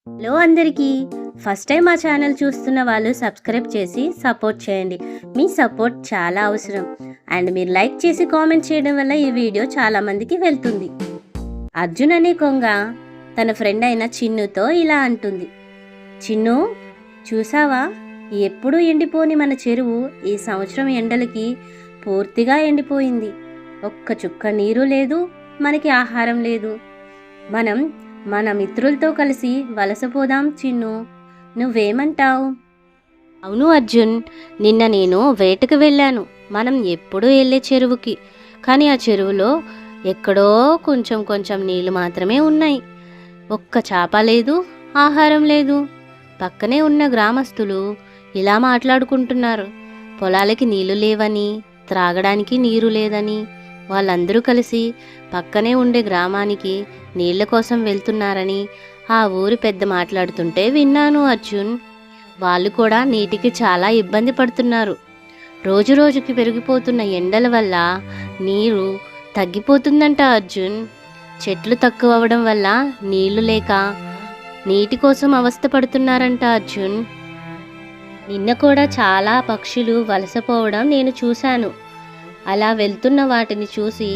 Hello అందరికీ, first time మా channel చూస్తున్న వాళ్ళు సబ్స్క్రైబ్ చేసి సపోర్ట్ చేయండి. మీ సపోర్ట్ చాలా అవసరం. అండ్ మీరు లైక్ చేసి కామెంట్ చేయడం వల్ల ఈ వీడియో చాలామందికి వెళ్తుంది. అర్జున్ అనే కొంగ తన ఫ్రెండ్ అయిన చిన్నుతో ఇలా అంటుంది. చిన్ను, చూసావా, ఎప్పుడూ ఎండిపోని మన చెరువు ఈ సంవత్సరం ఎండలకి పూర్తిగా ఎండిపోయింది. ఒక్క చుక్క నీరు లేదు, మనకి ఆహారం లేదు. మనం మన మిత్రులతో కలిసి వలసపోదాం చిన్ను, నువ్వేమంటావు? అవును అర్జున్, నిన్న నేను వేటకు వెళ్ళాను. మనం ఎప్పుడూ వెళ్ళే చెరువుకి. కానీ ఆ చెరువులో ఎక్కడో కొంచెం కొంచెం నీళ్లు మాత్రమే ఉన్నాయి. ఒక్క చేప లేదు, ఆహారం లేదు. పక్కనే ఉన్న గ్రామస్తులు ఇలా మాట్లాడుకుంటున్నారు. పొలాలకి నీళ్లు లేవని, త్రాగడానికి నీరు లేదని. వాళ్ళందరూ కలిసి పక్కనే ఉండే గ్రామానికి నీళ్ల కోసం వెళ్తున్నారని ఆ ఊరి పెద్ద మాట్లాడుతుంటే విన్నాను అర్జున్. వాళ్ళు కూడా నీటికి చాలా ఇబ్బంది పడుతున్నారు. రోజు రోజుకి పెరిగిపోతున్న ఎండల వల్ల నీరు తగ్గిపోతుందంట అర్జున్. చెట్లు తక్కువ అవ్వడం వల్ల నీళ్లు లేక నీటి కోసం అవస్థ పడుతున్నారంట అర్జున్. నిన్న కూడా చాలా పక్షులు వలసపోవడం నేను చూశాను. అలా వెళ్తున్న వాటిని చూసి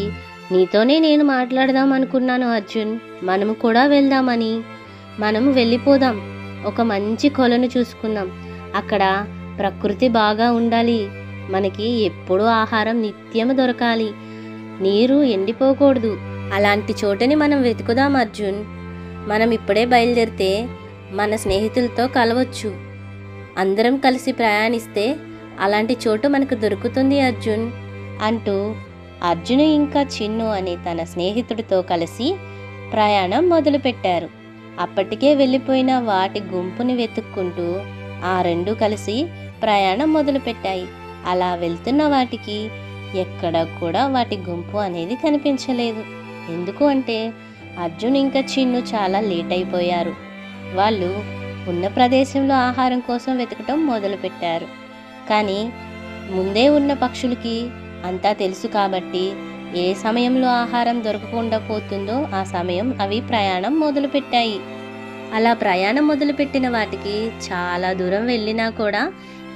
నీతోనే నేను మాట్లాడదాం అనుకున్నాను అర్జున్. మనము కూడా వెళ్దామని. మనము వెళ్ళిపోదాం, ఒక మంచి కొలను చూసుకుందాం. అక్కడ ప్రకృతి బాగా ఉండాలి. మనకి ఎప్పుడూ ఆహారం నిత్యం దొరకాలి. నీరు ఎండిపోకూడదు. అలాంటి చోటని మనం వెతుకుదాం అర్జున్. మనం ఇప్పుడే బయలుదేరితే మన స్నేహితులతో కలవచ్చు. అందరం కలిసి ప్రయాణిస్తే అలాంటి చోటు మనకు దొరుకుతుంది అర్జున్ అంటూ అర్జును ఇంకా చిన్ను అనే తన స్నేహితుడితో కలిసి ప్రయాణం మొదలుపెట్టారు. అప్పటికే వెళ్ళిపోయిన వాటి గుంపుని వెతుక్కుంటూ ఆ రెండు కలిసి ప్రయాణం మొదలుపెట్టాయి. అలా వెళ్తున్న వాటికి ఎక్కడ కూడా వాటి గుంపు అనేది కనిపించలేదు. ఎందుకు అంటే అర్జున్ ఇంకా చిన్ను చాలా లేట్ అయిపోయారు. వాళ్ళు ఉన్న ప్రదేశంలో ఆహారం కోసం వెతకటం మొదలుపెట్టారు. కానీ ముందే ఉన్న పక్షులకి అంతా తెలుసు కాబట్టి ఏ సమయంలో ఆహారం దొరకకుండా పోతుందో ఆ సమయం అవి ప్రయాణం మొదలుపెట్టాయి. అలా ప్రయాణం మొదలుపెట్టిన వాటికి చాలా దూరం వెళ్ళినా కూడా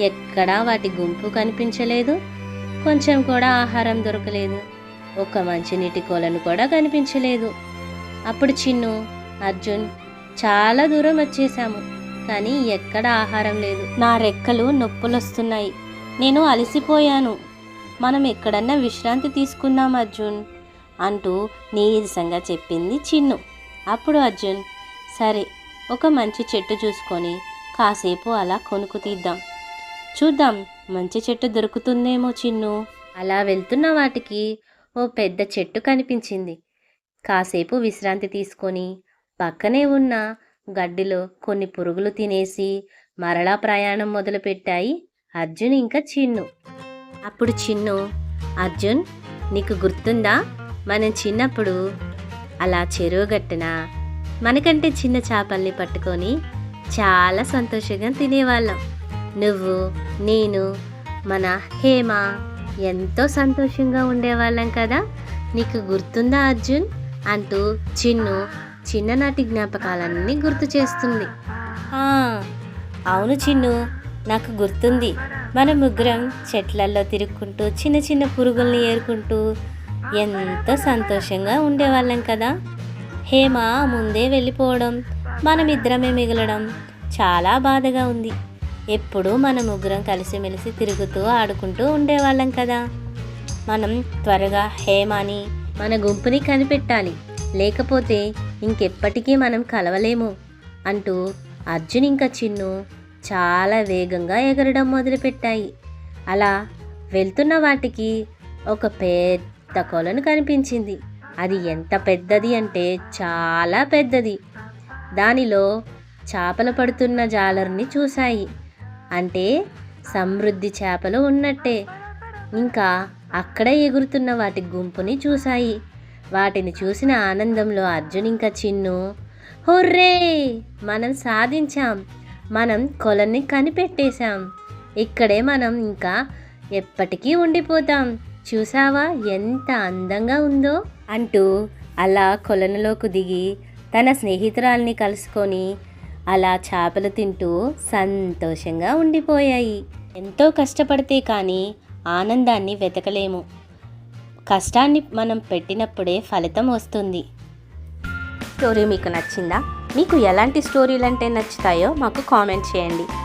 ఎక్కడా వాటి గుంపు కనిపించలేదు. కొంచెం కూడా ఆహారం దొరకలేదు. ఒక మంచినీటి కొలను కూడా కనిపించలేదు. అప్పుడు చిన్ను, అర్జున్, చాలా దూరం వచ్చేసాము, కానీ ఎక్కడ ఆహారం లేదు. నా రెక్కలు నొప్పులొస్తున్నాయి, నేను అలసిపోయాను. మనం ఎక్కడన్నా విశ్రాంతి తీసుకుందాం అర్జున్ అంటూ నీరసంగా చెప్పింది చిన్ను. అప్పుడు అర్జున్, సరే, ఒక మంచి చెట్టు చూసుకొని కాసేపు అలా కొనుక్కు తీద్దాం. చూద్దాం, మంచి చెట్టు దొరుకుతుందేమో చిన్ను. అలా వెళ్తున్న వాటికి ఓ పెద్ద చెట్టు కనిపించింది. కాసేపు విశ్రాంతి తీసుకొని పక్కనే ఉన్న గడ్డిలో కొన్ని పురుగులు తినేసి మరలా ప్రయాణం మొదలుపెట్టాయి అర్జున్ ఇంకా చిన్ను. అప్పుడు చిన్ను, అర్జున్, నీకు గుర్తుందా, మనం చిన్నప్పుడు అలా చెరువు గట్టున మనకంటే చిన్న చేపల్ని పట్టుకొని చాలా సంతోషంగా తినేవాళ్ళం. నువ్వు, నేను, మన హేమ ఎంతో సంతోషంగా ఉండేవాళ్ళం కదా, నీకు గుర్తుందా అర్జున్ అంటూ చిన్ను చిన్ననాటి జ్ఞాపకాలన్నీ గుర్తు చేస్తుంది. అవును చిన్ను, నాకు గుర్తుంది. మనం ముగ్గురం చెట్లల్లో తిరుక్కుంటూ చిన్న చిన్న పురుగుల్ని ఏరుకుంటూ ఎంతో సంతోషంగా ఉండేవాళ్ళం కదా. హేమ ముందే వెళ్ళిపోవడం, మనమిద్దరమే మిగలడం చాలా బాధగా ఉంది. ఎప్పుడూ మన ముగ్గురం కలిసిమెలిసి తిరుగుతూ ఆడుకుంటూ ఉండేవాళ్ళం కదా. మనం త్వరగా హేమని మన గుంపుని కనిపెట్టాలి, లేకపోతే ఇంకెప్పటికీ మనం కలవలేము అంటూ అర్జున్ ఇంకా చిన్ను చాలా వేగంగా ఎగరడం మొదలుపెట్టాయి. అలా వెళ్తున్న వాటికి ఒక పెద్ద కొలను కనిపించింది. అది ఎంత పెద్దది అంటే చాలా పెద్దది. దానిలో చేపలు పడుతున్న జాలర్ని చూశాయి. అంటే సమృద్ధి చేపలు ఉన్నట్టే. ఇంకా అక్కడ ఎగురుతున్న వాటి గుంపుని చూశాయి. వాటిని చూసిన ఆనందంలో అర్జున్ ఇంకా చిన్ను, హుర్రే, మనం సాధించాం, మనం కొలని కనిపెట్టేశాం, ఇక్కడే మనం ఇంకా ఎప్పటికీ ఉండిపోతాం, చూసావా ఎంత అందంగా ఉందో అంటూ అలా కొలనులోకి దిగి తన స్నేహితురాల్ని కలుసుకొని అలా చేపలు తింటూ సంతోషంగా ఉండిపోయాయి. ఎంతో కష్టపడితే కానీ ఆనందాన్ని వెతకలేము. కష్టాన్ని మనం పెట్టినప్పుడే ఫలితం వస్తుంది. స్టోరీ మీకు నచ్చిందా? మీకు ఎలాంటి స్టోరీలు అంటే నచ్చుతాయో మాకు కామెంట్ చేయండి.